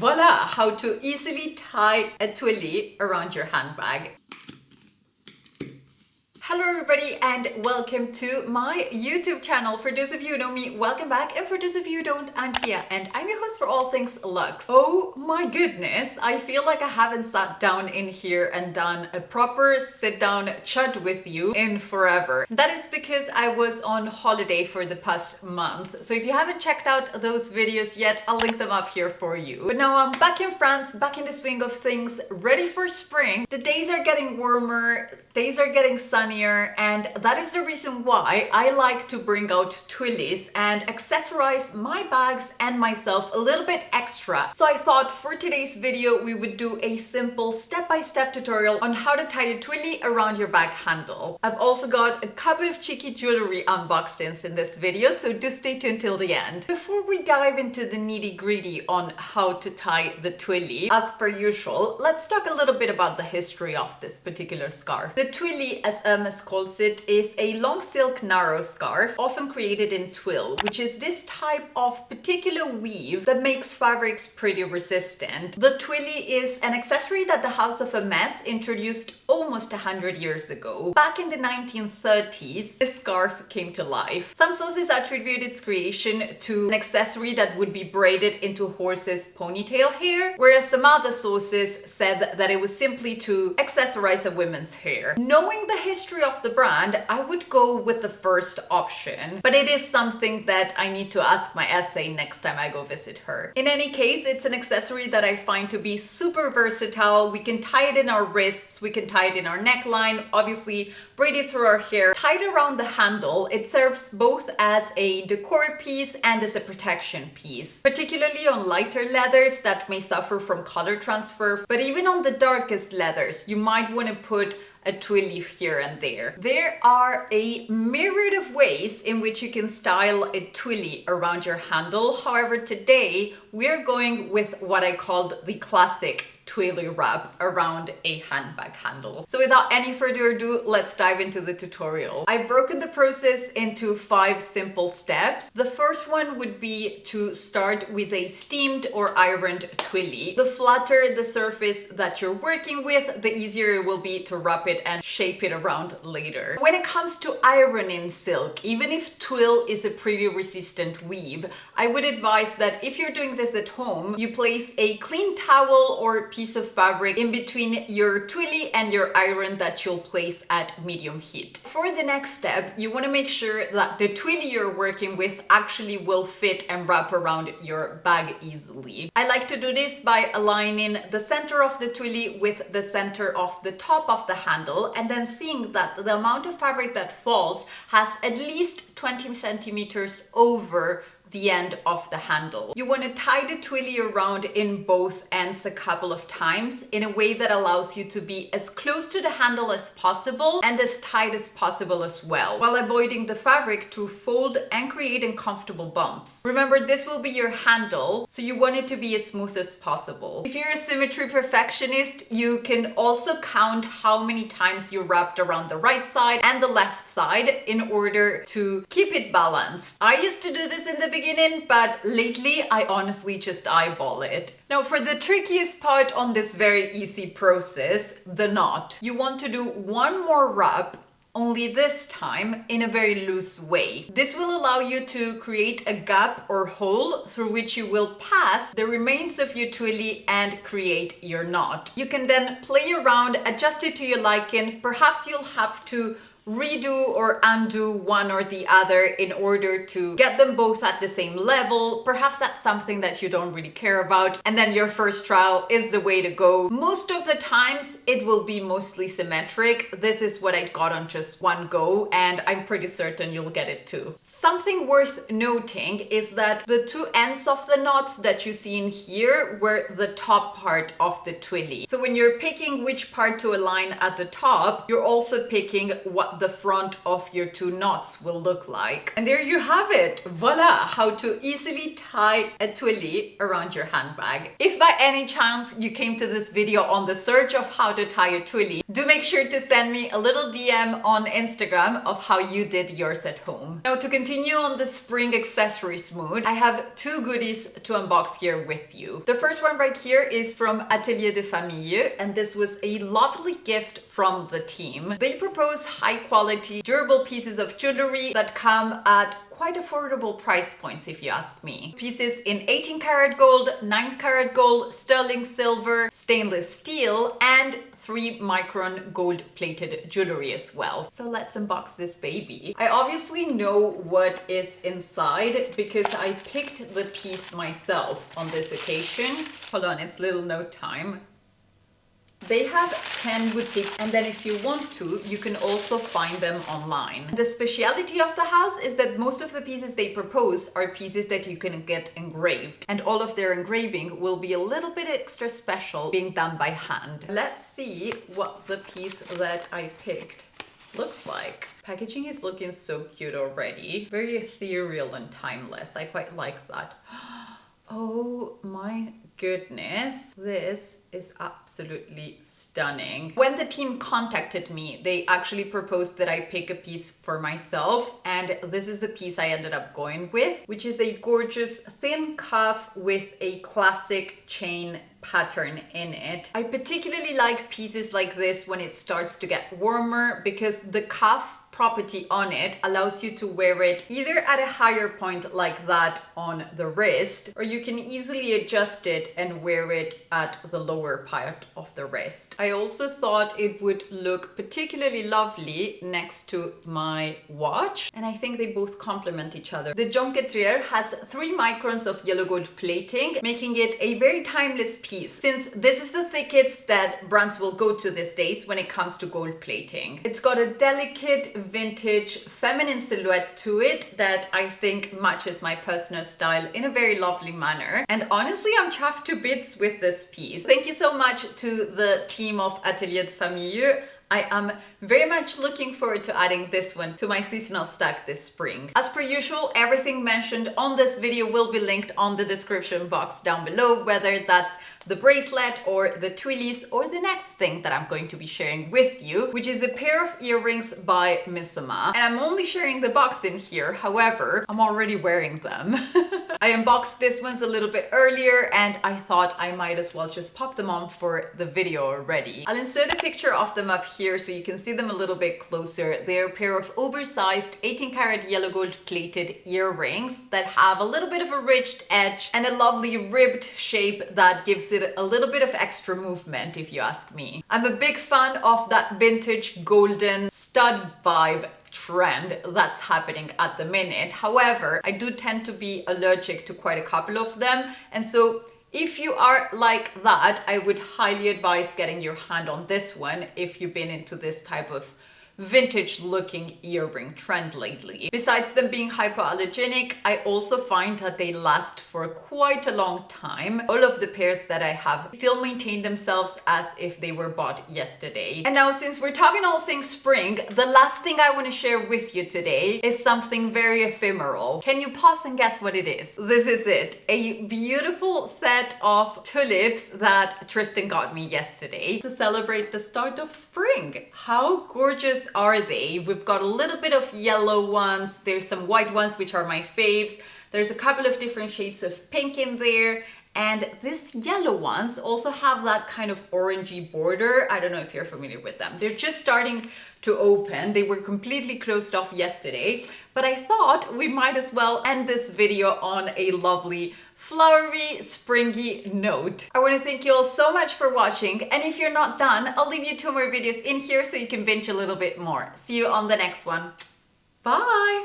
Voila! How to easily tie a twilly around your handbag. Hello everybody and welcome to my YouTube channel. For those of you who know me, welcome back, and for those of you who don't, I'm Pia and I'm your host for all things luxe. Oh my goodness, I feel like I haven't sat down in here and done a proper sit down chat with you in forever. That is because I was on holiday for the past month, so if you haven't checked out those videos yet, I'll link them up here for you. But now I'm back in France, back in the swing of things, ready for spring. The days are getting warmer, days are getting sunnier, and that is the reason why I like to bring out twillys and accessorize my bags and myself a little bit extra. So I thought for today's video we would do a simple step-by-step tutorial on how to tie a twilly around your bag handle. I've also got a couple of cheeky jewelry unboxings in this video, so do stay tuned till the end. Before we dive into the nitty-gritty on how to tie the twilly, as per usual, let's talk a little bit about the history of this particular scarf. The twilly, as Hermès calls it, is a long silk narrow scarf, often created in twill, which is this type of particular weave that makes fabrics pretty resistant. The twilly is an accessory that the House of Hermès introduced almost 100 years ago. Back in the 1930s, this scarf came to life. Some sources attribute its creation to an accessory that would be braided into horses' ponytail hair, whereas some other sources said that it was simply to accessorize a woman's hair. Knowing the history of the brand, I would go with the first option, but it is something that I need to ask my essay next time I go visit her. In any case, it's an accessory that I find to be super versatile. We can tie it in our wrists, we can tie it in our neckline, obviously braid it through our hair. Tied around the handle, it serves both as a decor piece and as a protection piece, particularly on lighter leathers that may suffer from color transfer, but even on the darkest leathers, you might want to put a twilly here and there. There are a myriad of ways in which you can style a twilly around your handle. However, today we're going with what I called the classic twilly wrap around a handbag handle. So without any further ado, let's dive into the tutorial. I've broken the process into 5 simple steps. The first one would be to start with a steamed or ironed twilly. The flatter the surface that you're working with, the easier it will be to wrap it and shape it around later. When it comes to ironing silk, even if twill is a pretty resistant weave, I would advise that if you're doing this at home, you place a clean towel or piece of fabric in between your twilly and your iron that you'll place at medium heat. For the next step, you want to make sure that the twilly you're working with actually will fit and wrap around your bag easily. I like to do this by aligning the center of the twilly with the center of the top of the handle, and then seeing that the amount of fabric that falls has at least 20 centimeters over the end of the handle. You want to tie the twilly around in both ends a couple of times in a way that allows you to be as close to the handle as possible and as tight as possible as well, while avoiding the fabric to fold and create uncomfortable bumps. Remember, this will be your handle, so you want it to be as smooth as possible. If you're a symmetry perfectionist, you can also count how many times you wrapped around the right side and the left side in order to keep it balanced. I used to do this in the beginning, but lately I honestly just eyeball it. Now, for the trickiest part on this very easy process, the knot, you want to do one more wrap, only this time in a very loose way. This will allow you to create a gap or hole through which you will pass the remains of your twilly and create your knot. You can then play around, adjust it to your liking. Perhaps you'll have to redo or undo one or the other in order to get them both at the same level. Perhaps that's something that you don't really care about, and then your first trial is the way to go. Most of the times it will be mostly symmetric. This is what I got on just one go, and I'm pretty certain you'll get it too. Something worth noting is that the 2 ends of the knots that you see in here were the top part of the twilly. So when you're picking which part to align at the top, you're also picking what what the front of your two knots will look like. And there you have it. Voila, how to easily tie a twilly around your handbag. If by any chance you came to this video on the search of how to tie a twilly, do make sure to send me a little DM on Instagram of how you did yours at home. Now, to continue on the spring accessories mood, I have two goodies to unbox here with you. The first one right here is from Atelier de Famille, and this was a lovely gift from the team. They propose high quality, durable pieces of jewelry that come at quite affordable price points, if you ask me. Pieces in 18 karat gold, 9 karat gold, sterling silver, stainless steel, and 3-micron gold plated jewelry as well. So let's unbox this baby. I obviously know what is inside because I picked the piece myself on this occasion. Hold on, it's little note time. They have 10 boutiques, and then if you want to, you can also find them online. The speciality of the house is that most of the pieces they propose are pieces that you can get engraved, and all of their engraving will be a little bit extra special, being done by hand. Let's see what the piece that I picked looks like. Packaging is looking so cute already. Very ethereal and timeless. I quite like that. Oh my goodness, this is absolutely stunning. When the team contacted me, they actually proposed that I pick a piece for myself, and this is the piece I ended up going with, which is a gorgeous thin cuff with a classic chain pattern in it. I particularly like pieces like this when it starts to get warmer because the cuff property on it allows you to wear it either at a higher point like that on the wrist, or you can easily adjust it and wear it at the lower part of the wrist. I also thought it would look particularly lovely next to my watch, and I think they both complement each other. The jonquetriere has 3 microns of yellow gold plating, making it a very timeless piece, since this is the thickest that brands will go to these days when it comes to gold plating. It's got a delicate vintage feminine silhouette to it that I think matches my personal style in a very lovely manner. And honestly, I'm chuffed to bits with this piece. Thank you so much to the team of Atelier de Famille. I am very much looking forward to adding this one to my seasonal stack this spring. As per usual, everything mentioned on this video will be linked on the description box down below, whether that's the bracelet or the twillies or the next thing that I'm going to be sharing with you, which is a pair of earrings by Missoma. And I'm only sharing the box in here, however, I'm already wearing them. I unboxed this ones a little bit earlier and I thought I might as well just pop them on for the video already. I'll insert a picture of them up here so you can see them a little bit closer. They're a pair of oversized 18 karat yellow gold plated earrings that have a little bit of a ridged edge and a lovely ribbed shape that gives it a little bit of extra movement, if you ask me. I'm a big fan of that vintage golden stud vibe trend that's happening at the minute. However, I do tend to be allergic to quite a couple of them, and so if you are like that, I would highly advise getting your hand on this one if you've been into this type of vintage looking earring trend lately. Besides them being hypoallergenic, I also find that they last for quite a long time. All of the pairs that I have still maintain themselves as if they were bought yesterday. And now, since we're talking all things spring, the last thing I want to share with you today is something very ephemeral. Can you pause and guess what it is? This is it, a beautiful set of tulips that Tristan got me yesterday to celebrate the start of spring. How gorgeous are they? We've got a little bit of yellow ones, there's some white ones which are my faves, there's a couple of different shades of pink in there, and these yellow ones also have that kind of orangey border. I don't know if you're familiar with them. They're just starting to open. They were completely closed off yesterday, but I thought we might as well end this video on a lovely flowery, springy note. I want to thank you all so much for watching, and if you're not done, I'll leave you 2 more videos in here so you can binge a little bit more. See you on the next one. Bye!